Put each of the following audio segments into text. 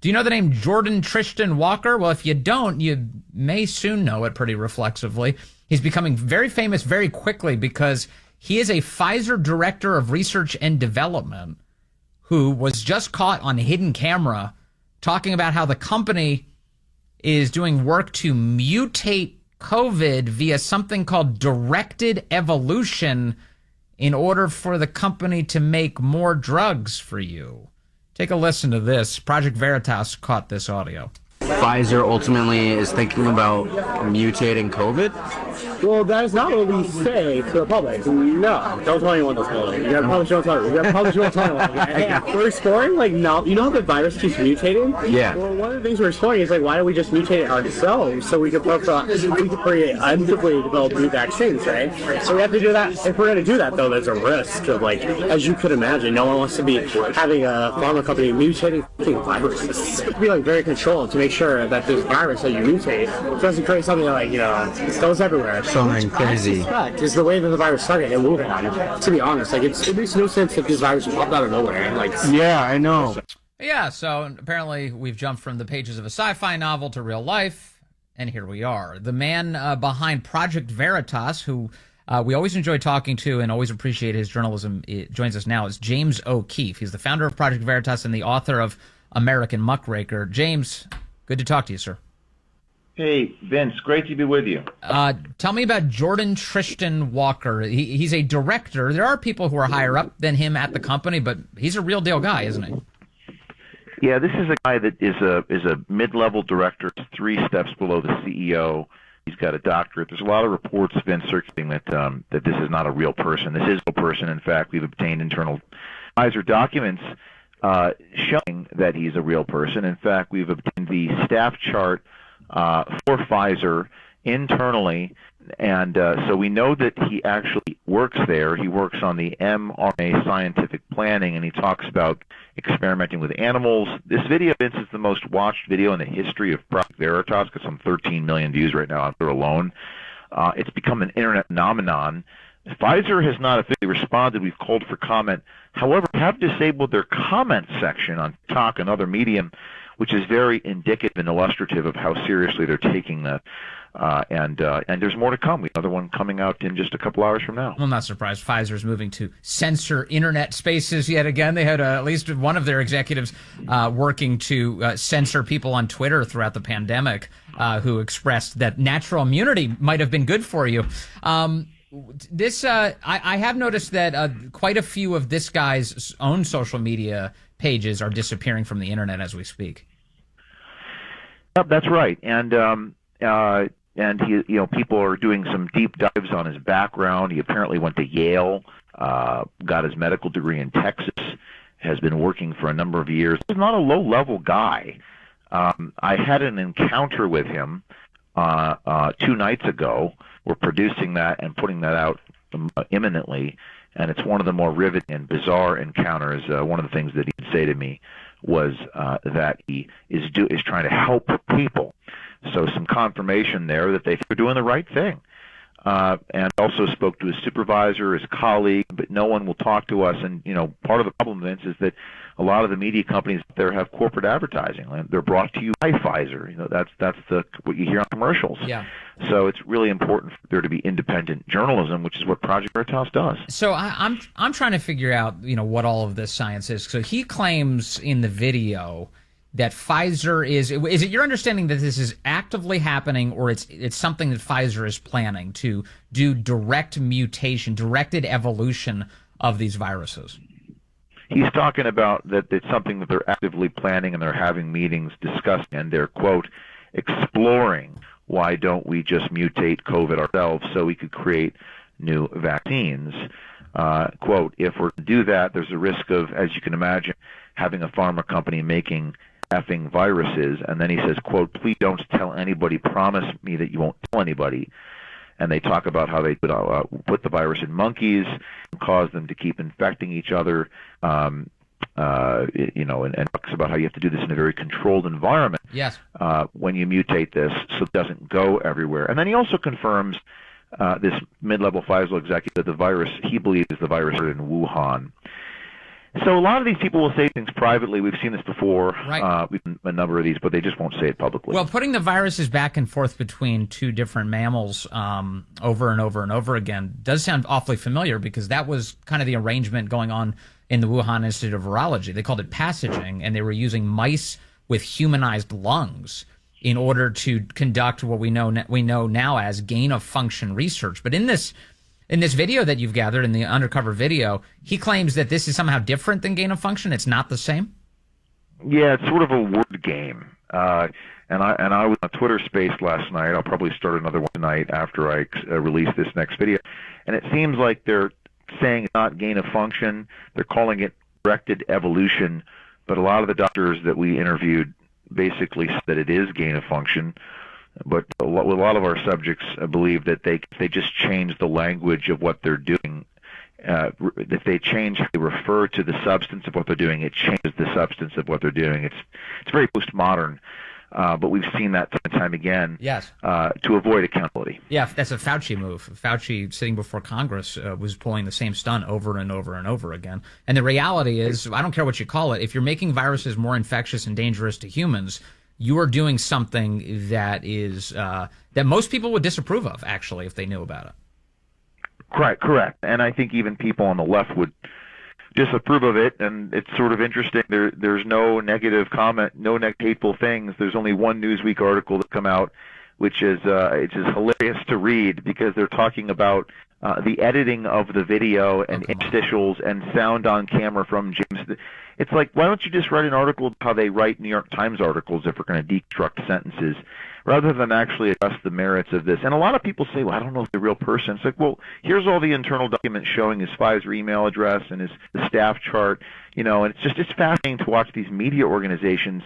Do you know the name Jordan Tristan Walker? Well, if you don't, you may soon know it pretty reflexively. He's becoming very famous very quickly because he is a Pfizer director of research and development who was just caught on hidden camera talking about how the company is doing work to mutate COVID via something called directed evolution in order for the company to make more drugs for you. Take a listen to this. Project Veritas caught this audio. Pfizer ultimately is thinking about mutating COVID? Well, that is not what we say to the public. No, don't tell anyone this. You gotta publish, don't tell anyone. You gotta publish, don't tell anyone. Hey, we're exploring, like, no, you know how the virus keeps mutating? Yeah. Well, one of the things we're exploring is, like, why don't we just mutate it ourselves so we can create actively develop new vaccines, right? So we have to do that. If we're going to do that, though, there's a risk of, like, as you could imagine, no one wants to be having a pharma company mutating viruses. You have to be, like, very controlled to make sure that this virus that you mutate doesn't create something that, like, you know, it goes everywhere. Something crazy. Is the way that the virus started and moving on. To be honest, like, it makes no sense if this virus popped out of nowhere. Like, yeah, I know. Yeah, so apparently we've jumped from the pages of a sci-fi novel to real life, and here we are. The man behind Project Veritas, who we always enjoy talking to and always appreciate his journalism, joins us now, is James O'Keefe. He's the founder of Project Veritas and the author of American Muckraker. James, good to talk to you, sir. Hey, Vince, great to be with you. Tell me about Jordan Tristan Walker. He's a director. There are people who are higher up than him at the company, but he's a real deal guy, isn't he? Yeah, this is a guy that is a mid-level director, 3 steps below the CEO. He's got a doctorate. There's a lot of reports been circulating that this is not a real person. This is a real person. In fact, we've obtained internal Pfizer documents showing that he's a real person. In fact, we've obtained the staff chart for Pfizer internally, and so we know that he actually works there. He works on the mRNA scientific planning, and he talks about experimenting with animals. This video, Vince, is the most watched video in the history of Project Veritas. It's got some 13 million views right now out there alone. It's become an internet phenomenon. Pfizer has not officially responded. We've called for comment. However, we have disabled their comment section on TikTok and other medium, which is very indicative and illustrative of how seriously they're taking that. And there's more to come. We have another one coming out in just a couple hours from now. Well, I'm not surprised. Pfizer's moving to censor internet spaces yet again. They had at least one of their executives working to censor people on Twitter throughout the pandemic who expressed that natural immunity might have been good for you. I have noticed that quite a few of this guy's own social media pages are disappearing from the internet as we speak. Yep, that's right. And he, people are doing some deep dives on his background. He apparently went to Yale, got his medical degree in Texas, has been working for a number of years. He's not a low-level guy. I had an encounter with him 2 nights ago. We're producing that and putting that out imminently, and it's one of the more riveting and bizarre encounters. One of the things that he'd say to me was that he is trying to help people. So some confirmation there that they're doing the right thing. And also spoke to his supervisor, his colleague, but no one will talk to us. And, part of the problem, Vince, is that a lot of the media companies there have corporate advertising. They're brought to you by Pfizer. That's what you hear on commercials. Yeah. So it's really important for there to be independent journalism, which is what Project Veritas does. So I'm trying to figure out, what all of this science is. So he claims in the video that Pfizer is it your understanding that this is actively happening, or it's something that Pfizer is planning to do directed evolution of these viruses? He's talking about that it's something that they're actively planning, and they're having meetings discussing, and they're, quote, exploring why don't we just mutate COVID ourselves so we could create new vaccines. Quote, if we're to do that, there's a risk of, as you can imagine, having a pharma company making effing viruses. And then he says, quote, please don't tell anybody, promise me that you won't tell anybody. And they talk about how they put the virus in monkeys and cause them to keep infecting each other, and talks about how you have to do this in a very controlled environment. Yes. When you mutate this, so it doesn't go everywhere. And then he also confirms, this mid-level Pfizer executive, that the virus, he believes the virus started in Wuhan. So a lot of these people will say things privately. We've seen this before. Right. We've seen a number of these, but they just won't say it publicly. Well, putting the viruses back and forth between two different mammals over and over and over again does sound awfully familiar, because that was kind of the arrangement going on in the Wuhan Institute of Virology. They called it passaging, and they were using mice with humanized lungs in order to conduct what we know now as gain-of-function research. But in this video that you've gathered, in the undercover video, he claims that this is somehow different than gain-of-function. It's not the same? Yeah, it's sort of a word game. And I was on Twitter Space last night. I'll probably start another one tonight after I release this next video. And it seems like they're saying it's not gain-of-function. They're calling it directed evolution. But a lot of the doctors that we interviewed basically said that it is gain-of-function. But a lot of our subjects believe that they just change the language of what they're doing. If they change how they refer to the substance of what they're doing, it changes the substance of what they're doing. It's very postmodern, but we've seen that time and time again. Yes. To avoid accountability. Yeah, that's a Fauci move. Fauci, sitting before Congress, was pulling the same stunt over and over and over again. And the reality is, I don't care what you call it, if you're making viruses more infectious and dangerous to humans, you are doing something that is that most people would disapprove of, actually, if they knew about it. Correct. And I think even people on the left would disapprove of it. And it's sort of interesting. There's no negative comment, no hateful things. There's only one Newsweek article that come out, which is hilarious to read, because they're talking about the editing of the video and interstitials and sound on camera from James. It's like, why don't you just write an article how they write New York Times articles if we're going to deconstruct sentences, rather than actually address the merits of this? And a lot of people say, well, I don't know if they're a real person. It's like, well, here's all the internal documents showing his Pfizer email address and the staff chart, and it's fascinating to watch these media organizations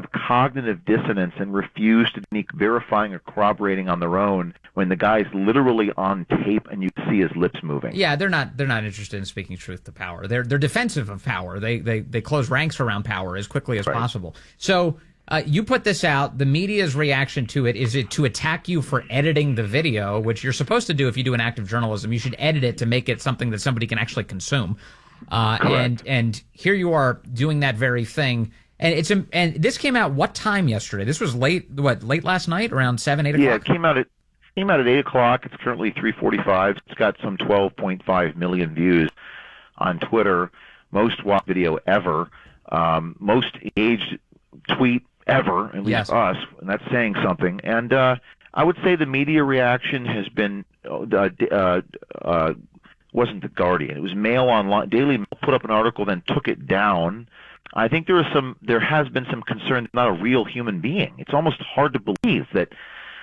have cognitive dissonance and refuse to be verifying or corroborating on their own when the guy's literally on tape and you see his lips moving. Yeah, they're not interested in speaking truth to power. They're defensive of power. They close ranks around power as quickly as possible. So you put this out. The media's reaction to it is to attack you for editing the video, which you're supposed to do if you do an act of journalism. You should edit it to make it something that somebody can actually consume. And here you are doing that very thing. And this came out what time yesterday? This was late last night, around 7, 8 o'clock? Yeah, it came out at 8 o'clock. It's currently 3:45. It's got some 12.5 million views on Twitter. Most watched video ever. Most engaged tweet ever, at least us, and that's saying something. And I would say the media reaction has been wasn't The Guardian. It was Mail Online. Daily Mail put up an article, then took it down. I think there has been some concern that not a real human being. It's almost hard to believe that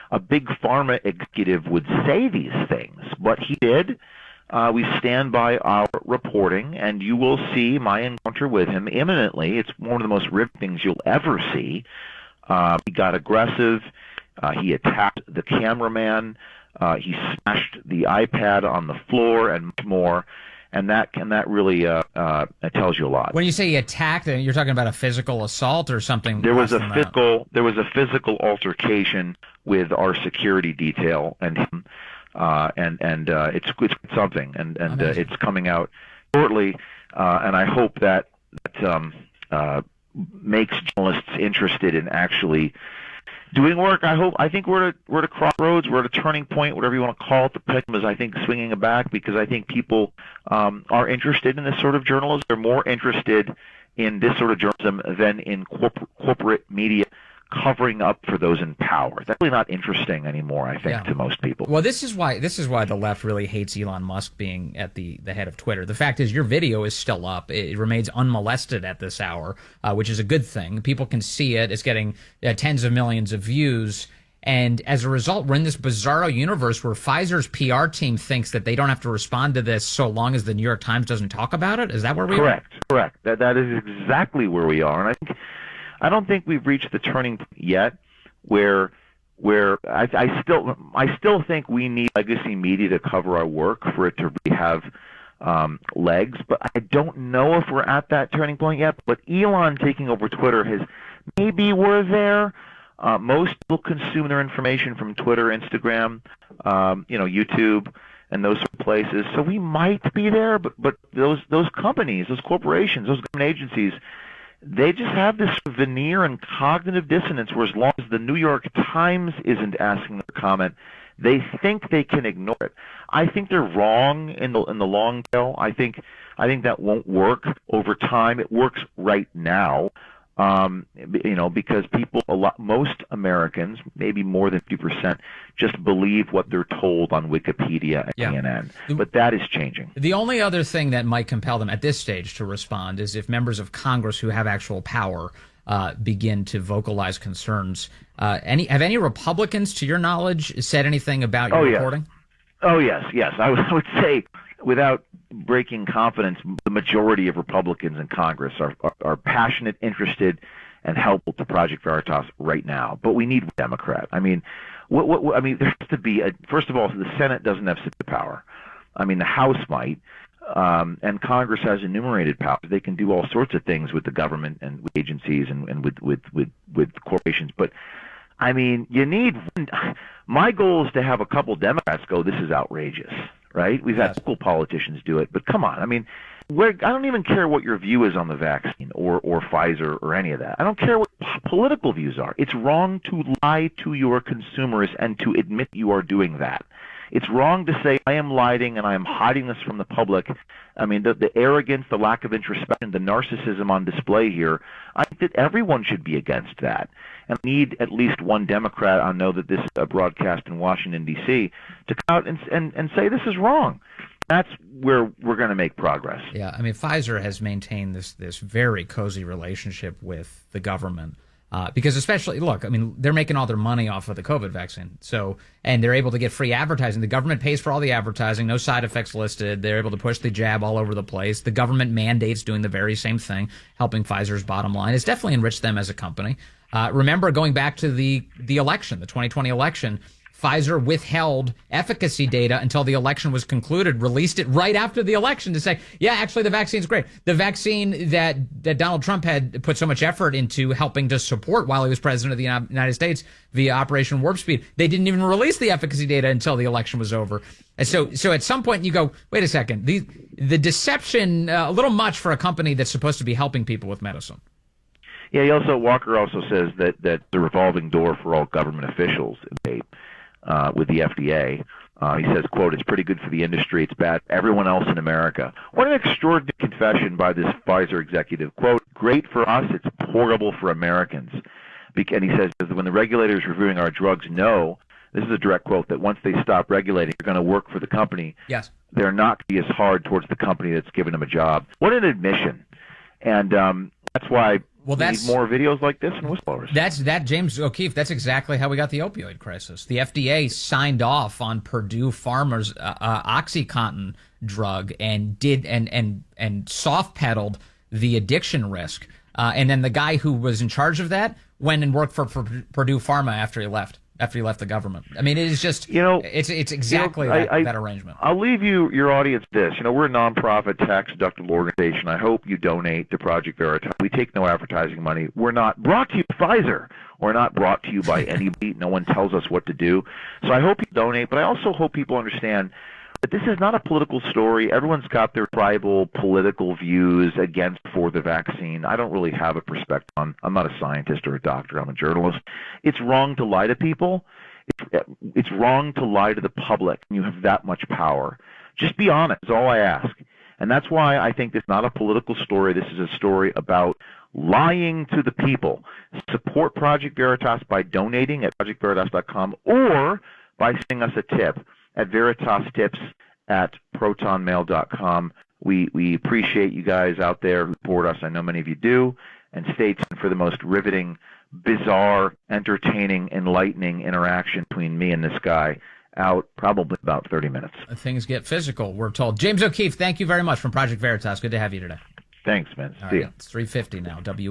a big pharma executive would say these things, but he did. We stand by our reporting, and you will see my encounter with him imminently. It's one of the most riveting things you'll ever see. He got aggressive. He attacked the cameraman. He smashed the iPad on the floor and much more. And that really tells you a lot. When you say he attacked, you're talking about a physical assault or something. There was a physical altercation with our security detail and him, and it's something, and it's coming out shortly, and I hope that makes journalists interested in actually doing work. I think we're at a crossroads. We're at a turning point, whatever you want to call it. The pendulum is, I think, swinging back, because I think people are interested in this sort of journalism. They're more interested in this sort of journalism than in corporate media covering up for those in power. That's really not interesting anymore, I think, to most people. Well, this is why the left really hates Elon Musk being at the head of Twitter. The fact is, your video is still up. It remains unmolested at this hour, which is a good thing. People can see it. It's getting tens of millions of views. And as a result, we're in this bizarro universe where Pfizer's PR team thinks that they don't have to respond to this so long as the New York Times doesn't talk about it. Is that where we are? Correct. That is exactly where we are. And I don't think we've reached the turning point yet where I still think we need legacy media to cover our work for it to really have legs. But I don't know if we're at that turning point yet. But Elon taking over Twitter maybe we're there. Most people consume their information from Twitter, Instagram, YouTube, and those sort of places. So we might be there, but those companies, those corporations, those government agencies, they just have this veneer and cognitive dissonance where as long as the New York Times isn't asking them to comment, they think they can ignore it. I think they're wrong in the long tail. I think that won't work over time. It works right now. Because most Americans, maybe more than 50%, just believe what they're told on Wikipedia and CNN. But that is changing. The only other thing that might compel them at this stage to respond is if members of Congress who have actual power begin to vocalize concerns. Have any Republicans, to your knowledge, said anything about your reporting? Oh, yes. I would say, without breaking confidence, the majority of Republicans in Congress are passionate, interested, and helpful to Project Veritas right now. But we need a Democrat. I mean, there has to be first of all, the Senate doesn't have super power. I mean, the House might, and Congress has enumerated powers. They can do all sorts of things with the government and with agencies and with corporations. But I mean, my goal is to have a couple Democrats go, "This is outrageous." Right? We've had local politicians do it, but come on. I mean, I don't even care what your view is on the vaccine or Pfizer or any of that. I don't care what political views are. It's wrong to lie to your consumers and to admit you are doing that. It's wrong to say, I am lying and I am hiding this from the public. I mean, the arrogance, the lack of introspection, the narcissism on display here, I think that everyone should be against that. And we need at least one Democrat, I know that this is broadcast in Washington, D.C., to come out and say this is wrong. That's where we're going to make progress. Yeah, I mean, Pfizer has maintained this very cozy relationship with the government. Because especially, look, I mean, they're making all their money off of the COVID vaccine. And they're able to get free advertising. The government pays for all the advertising, no side effects listed. They're able to push the jab all over the place. The government mandates doing the very same thing, helping Pfizer's bottom line. It's definitely enriched them as a company. Remember, going back to the election, the 2020 election, Pfizer withheld efficacy data until the election was concluded, released it right after the election to say, yeah, actually the vaccine's great. The vaccine that Donald Trump had put so much effort into helping to support while he was president of the United States via Operation Warp Speed, they didn't even release the efficacy data until the election was over. And so at some point you go, wait a second, the deception, a little much for a company that's supposed to be helping people with medicine. Yeah, Walker also says that the revolving door for all government officials with the FDA. He says, quote, "It's pretty good for the industry. It's bad for everyone else in America." What an extraordinary confession by this Pfizer executive. Quote, "Great for us. It's horrible for Americans." And he says, when the regulators reviewing our drugs know, this is a direct quote, that once they stop regulating, they're going to work for the company. Yes. They're not going to be as hard towards the company that's given them a job. What an admission. And that's why we need more videos like this and whistleblowers. That James O'Keefe, that's exactly how we got the opioid crisis. The FDA signed off on Purdue Pharma's OxyContin drug and soft pedaled the addiction risk. And then the guy who was in charge of that went and worked for Purdue Pharma after he left the government. I mean, it is just, it's exactly that arrangement. I'll leave your audience this. We're a nonprofit, tax-deductible organization. I hope you donate to Project Veritas. We take no advertising money. We're not brought to you by Pfizer. We're not brought to you by anybody. No one tells us what to do. So I hope you donate, but I also hope people understand that this is not a political story. Everyone's got their tribal political views against for the vaccine. I don't really have a perspective on. I'm not a scientist or a doctor. I'm a journalist. It's wrong to lie to people. It's wrong to lie to the public. You have that much power. Just be honest is all I ask. And that's why I think this is not a political story. This is a story about lying to the people. Support Project Veritas by donating at projectveritas.com or by sending us a tip at veritastips@protonmail.com. We appreciate you guys out there who support us. I know many of you do. And stay tuned for the most riveting, bizarre, entertaining, enlightening interaction between me and this guy out probably about 30 minutes. Things get physical, we're told. James O'Keefe, thank you very much from Project Veritas. Good to have you today. Thanks, man. See you. It's 3:50 now.